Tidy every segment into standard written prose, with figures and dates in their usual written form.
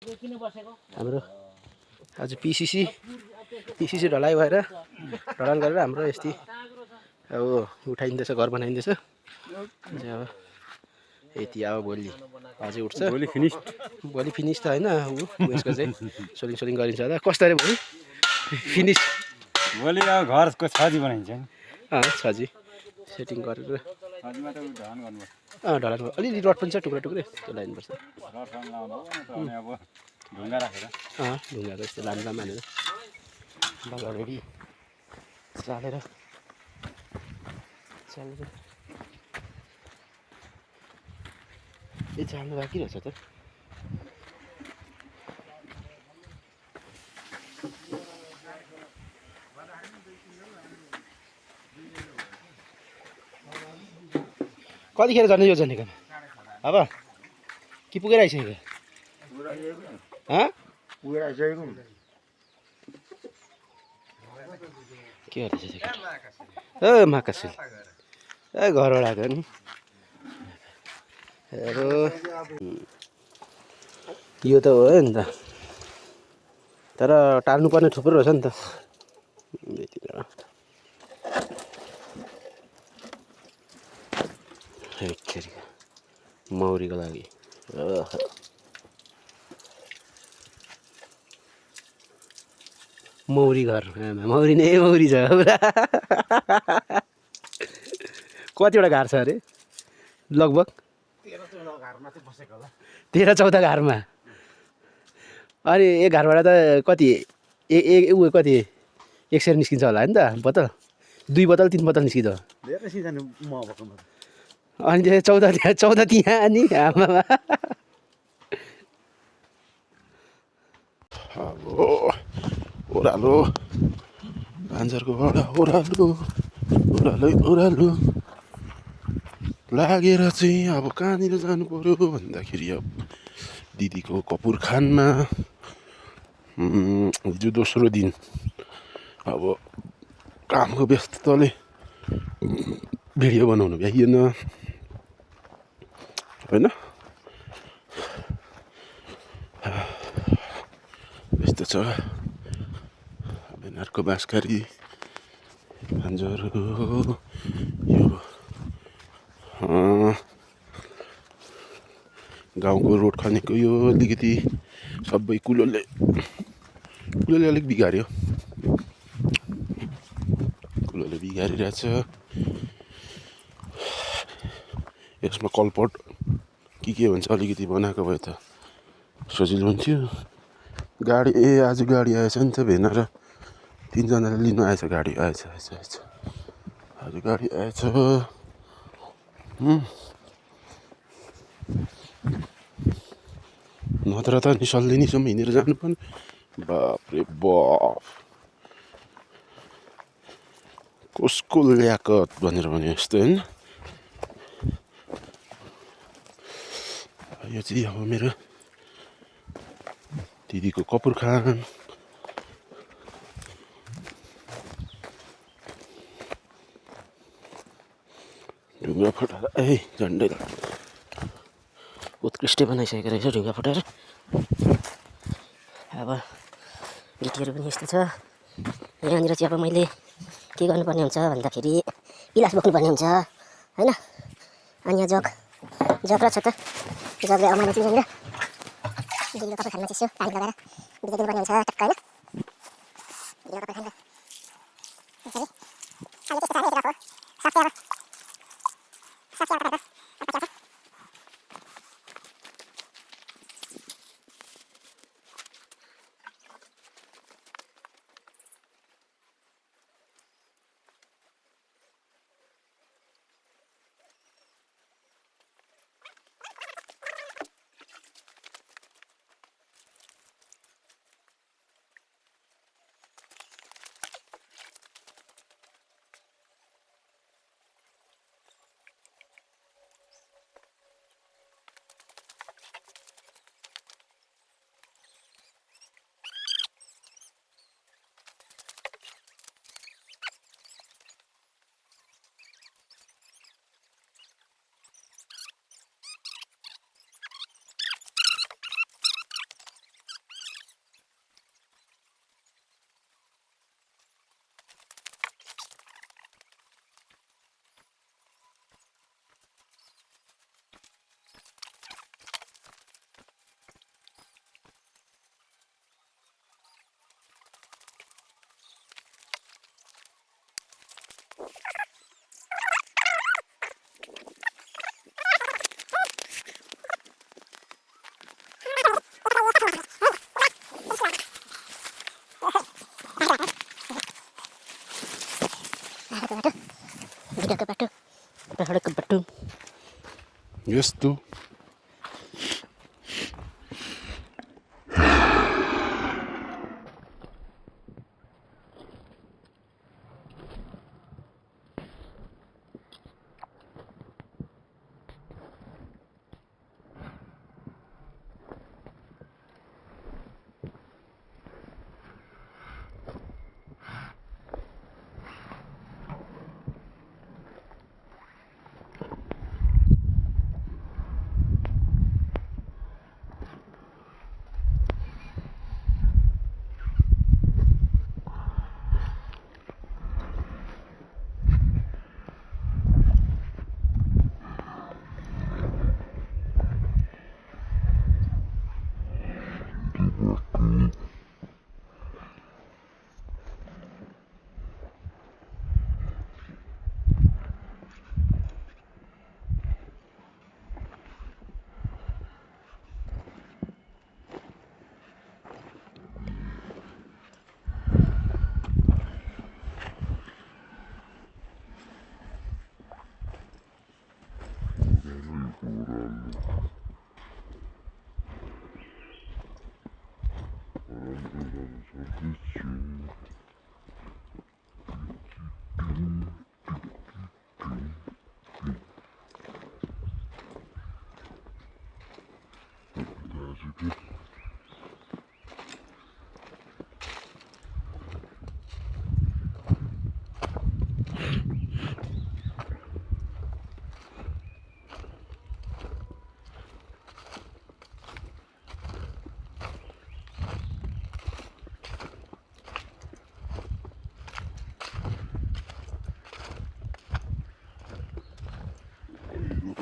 हाम्रो आज पिसिसी ढलाइ भएर ढलान गरेर हाम्रो यस्तै अब उठाइँदैछ, घर बनाइँदैछ। अब यति अब भोलि अझै उठ्छ। भोलि फिनिस त होइन उयसको चाहिँ सोलिङ गरिन्छ होला। कस्तो अरे भोलि फिनिस? भोलि अब घरको छजी बनाइन्छ नि। छजी सेटिङ गरेर ढलान अलिअलि रड पनि छ, टुक्रा टुक्रै त्यो लाइनुपर्छ। ढुङ्गा राखेर ढुङ्गाको यस्तो लामो हानेर बाल रेडी चालेर ए चाल्नु बाँकी रहेछ त। कतिखेर जाने यो जनेको अब कि पुगेर आइसक्यो? के गर्दैछ ए महाकाशिल ए घरबाट आएको नि। यो त हो नि त, तर टाल्नुपर्ने थुप्रो रहेछ नि त। मौरीको लागि मौरी घर, मौरी नै मौरी छ पुरा। कतिवटा घर छ अरे? लगभग 13-14 घरमा। अनि एक घरबाट त कति कति 1 सेर निस्किन्छ होला नि त बोतल? 2 बोतल 3 बोतल निस्किन्छ। अनि त्यो 14 त्यहाँ अनि आमामा। ओह्रालो भान्जरको बडा ओह्रालो लागेर चाहिँ अब कहाँनिर जानु पर्यो भन्दाखेरि अब दिदीको कपुर खानमा हिजो दोस्रो दिन अब कामको व्यस्तताले भिडियो बनाउनु भ्याइएन होइन। यस्तो छ बेनारको बाँसकारी भान्जर यो गाउँको रोड खनेको यो अलिकति सबै कुलोले अलिक बिगाऱ्यो, कुलोले बिगारिरहेछ। यसमा कलपट के भन्छ अलिकति बनाएको भए त सजिलो हुन्थ्यो। गाडी आज गाडी आएछ नि त भेना र 3 जनाले लिनु आएछ। गाडी आएछ आज गाडी आएछ। नत्र त नि सल्लिनीसम्म हिँडेर जानु पर्ने। बाफ्रे बाफ कसको ल्याकत भनेर भने यस्तो होइन। यो चाहिँ अब मेरो दिदीको कपुर खान। ढुङ्गा फटाएर झन्डै उत्कृष्ट बनाइसकेको रहेछ ढुङ्गा फटाएर। अब गिटीहरू पनि यस्तो छ। यहाँनिर चाहिँ अब मैले के गर्नुपर्ने हुन्छ भन्दाखेरि गिलास बोक्नुपर्ने हुन्छ होइन। अनि यहाँ जग र छ त जगले अमाले चाहिँ यहाँनिर दिदीको कपाल खानमा चिसो पानी लगाएर भिजाइदिनुपर्ने हुन्छ टक्क होइन। दिदीको कपाल खानमा यसरी अनि त्यस्तो छ नि सक्छ अब यहाँको बाटो सडकको बाटो यस्तो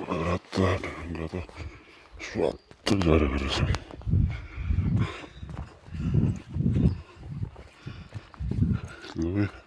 Ratta ढङ्ग त स्वात्त गरेको रहेछ ल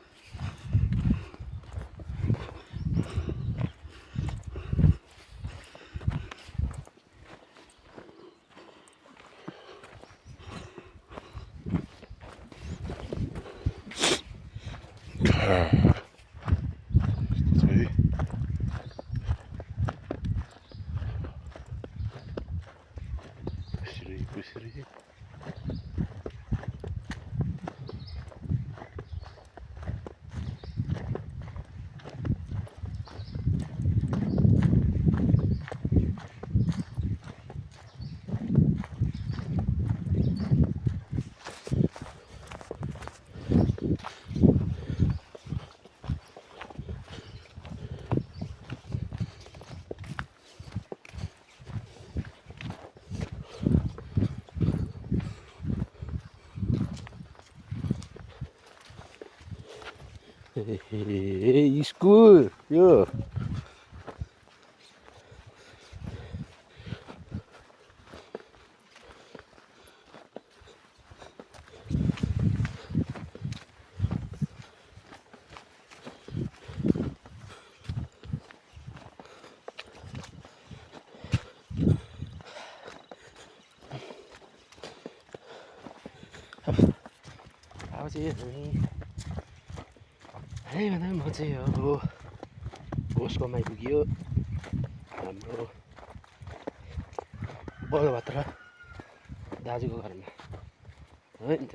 कसरी स्कुल यो अब चाहिँ भन्दा म चाहिँ अब होसकोमा आइपुग्यो हाम्रो बलभद्र दाजुको घरमा हो नि त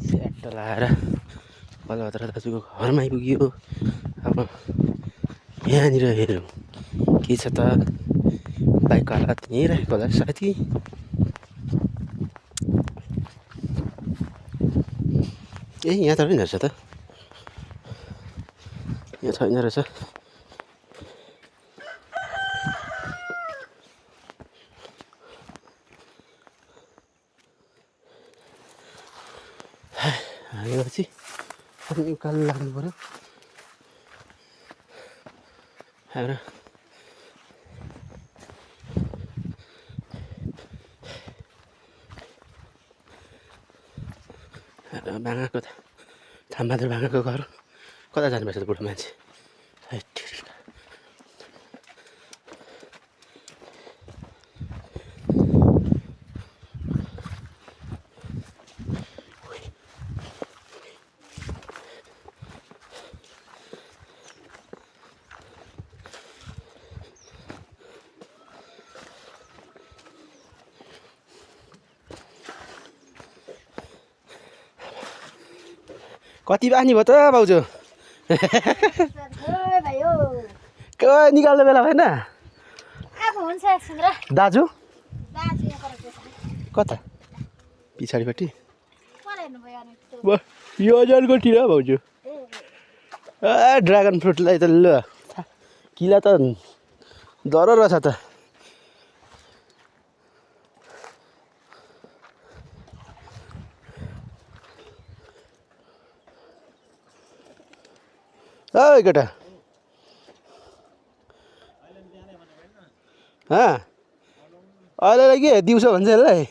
स्याट लाएर बलभद्र दाजुको घरमा आइपुग्यो अब यहाँनिर हेरौँ के छ त बाइकको हालत यहीँ राखेको होला साथी ए यहाँ त रहेन रहेछ त यहाँ छैन रहेछ हालेपछि अनि उकालो लाग्नु पऱ्यो हाम्रो बाँगाको थामबहादुर बाँगाको घर कता जानुपर्छ त बुढो मान्छे कति बानी भयो त भाउजू निकाल्ने बेला भएन दाजु कता पछाडिपट्टि यो अजरको तिर भाउजू ड्रागन फ्रुटलाई त ल किला त डर रहेछ त ओइ केटा अहिले के दिउँसो भन्छ यसलाई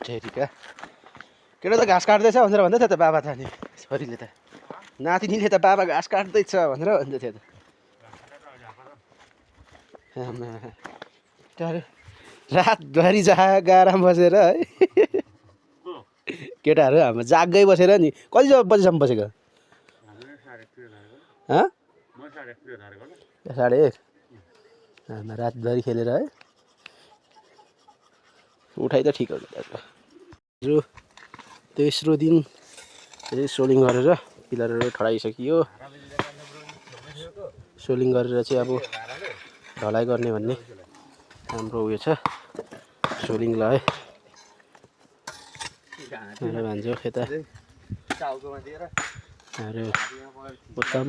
ठेरिका केटा त घाँस काट्दैछ भनेर भन्दै थियो त बाबा त नि छोरीले त नातिनीले त बाबा घाँस काट्दैछ भनेर भन्दै थियो त रातभरि जागारामा बसेर है केटाहरू हाम्रो जागै बसेर नि कति बजीसम्म बसेको 1:30 हामी रातभरि खेलेर है उठाइ त ठिक हो जो तेस्रो दिन सोलिङ गरेर पिलरहरू ठडाइसकियो सोलिङ गरेर चाहिँ अब ढलाइ गर्ने भन्ने हाम्रो उयो छ सोलिङ लगाए भान्जो यता अरू उत्तम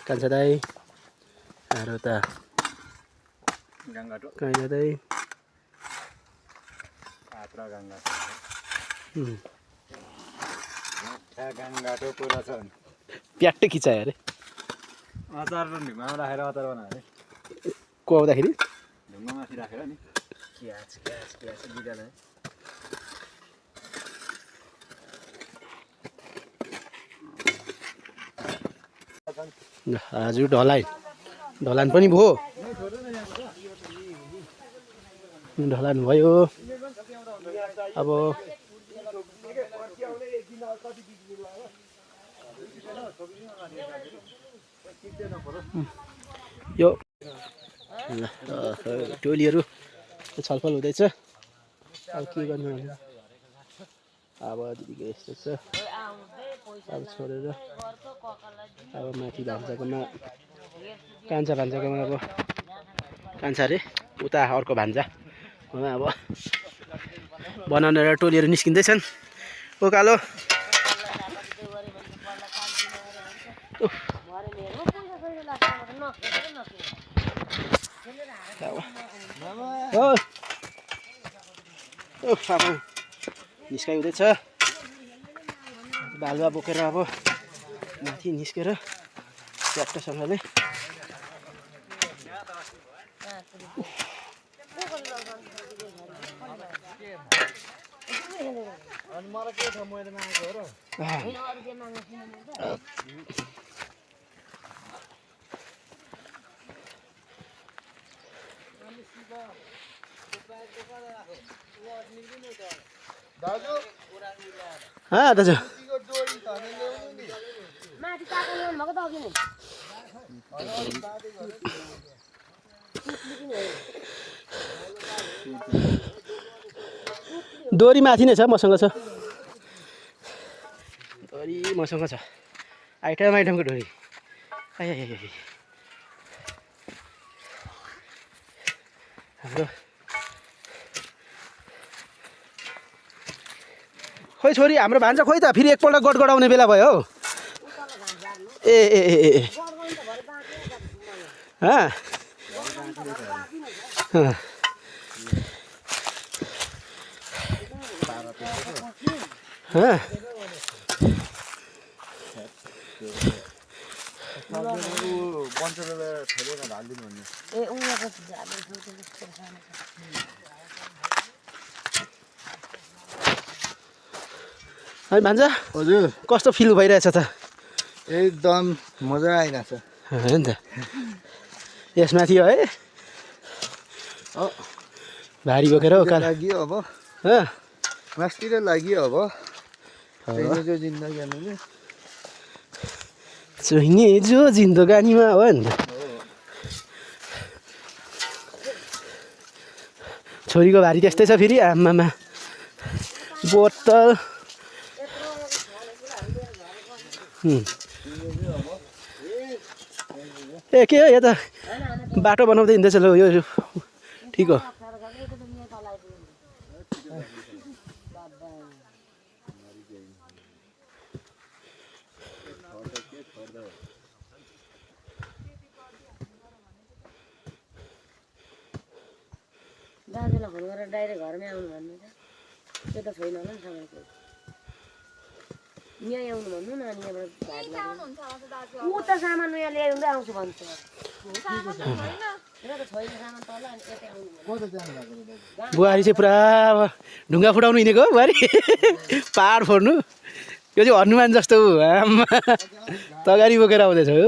कान्छा दाई अरू त कान्छा दाई प्याट्टै खिचायो अरे अचार ढुङ्गामा राखेर अचार बनायो अरे को आउँदाखेरि ढुङ्गामाथि राखेर नि क्याच बिगाले हजुर ढलान पनि भयो ढलान भयो अब यो टोलीहरू छलफल हुँदैछ अब के गर्नु भने अब दिदीको यस्तो छ अब छोडेर अब माथि भान्जाकोमा कान्छा भान्जाकोमा अब कान्छा अरे उता अर्को भान्जा अब बनाउने टोलीहरू निस्किँदैछन् उकालो निस्काइ हुँदैछ बालुवा बोकेर अब माथि निस्केर ट्र्याक्टरसँगले दाजु डोरी माथि नै छ मसँग छ डोरी मसँग छ आइटमको डोरी हाम्रो खोइ छोरी हाम्रो भान्जा खोइ त फेरि एकपल्ट गडगडाउने बेला भयो हौ ए है भान्जा हजुर कस्तो फिल भइरहेछ त एकदम मजा आइरहेछ हो नि त यसमाथि है भारी बोकेर लाग्यो अब मास्तिर लाग्यो अब चाहिने जो जिन्दगानीमा हो नि त छोरीको भारी त्यस्तै छ फेरि आमामा बोतल ए के हो यो त बाटो बनाउँदै हिँड्दैछ ल यो ठिक हो दाजुलाई फोन गरेर डाइरेक्ट घरमै आउनु भन्नु त त्यो त छैन होला नि तपाईँको यहाँ आउनु भन्नु न अनि यहाँबाट भात लाग्यो ऊ त सामान यहाँ ल्याउँदै आउँछु भन्छ र त छैन सामान तल अनि यतै आउनु बुहारी चाहिँ पुरा ढुङ्गा फुटाउनु हिँडेको हो बुहारी पहाड फोड्नु यो चाहिँ हनुमान जस्तो हो आमा तगारी बोकेर आउँदैछ हो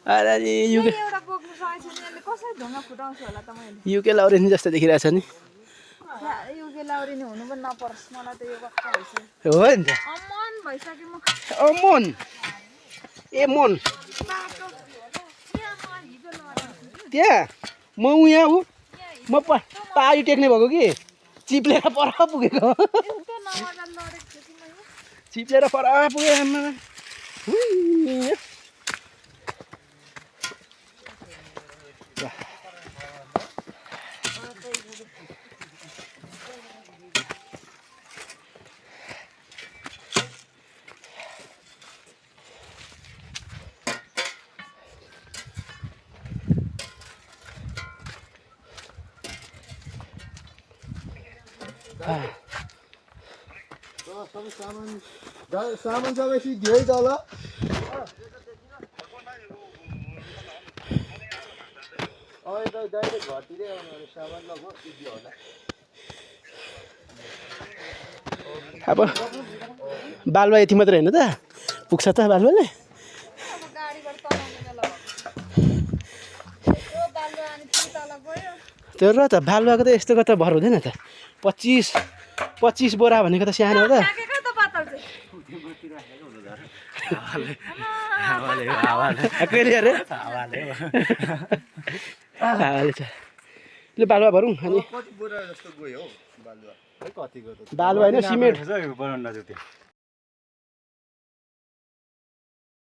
अरे युके लाउरेन जस्तो देखिरहेछ नि हो नि त अमन ए मन त्यहाँ म यहाँ हो म पारी टेक्ने भएको कि चिप्लेर पर पुगेको चिप्लेर पर पुगेँ आमा सामान सबै सिद्धि है तल डाइरेक्ट घरतिरै आउनु सामान लगो सिद्धि होला अब बालुवा यति मात्रै होइन त पुग्छ त बालुवाले त्यो र त बालुवाको त यस्तो त भर हुँदैन त 25 बोरा भनेको त सानो हो त बालुवा भरौँ अनि कति बोरा जस्तो गयो हौ बालुवा बालुवा होइन सिमेन्ट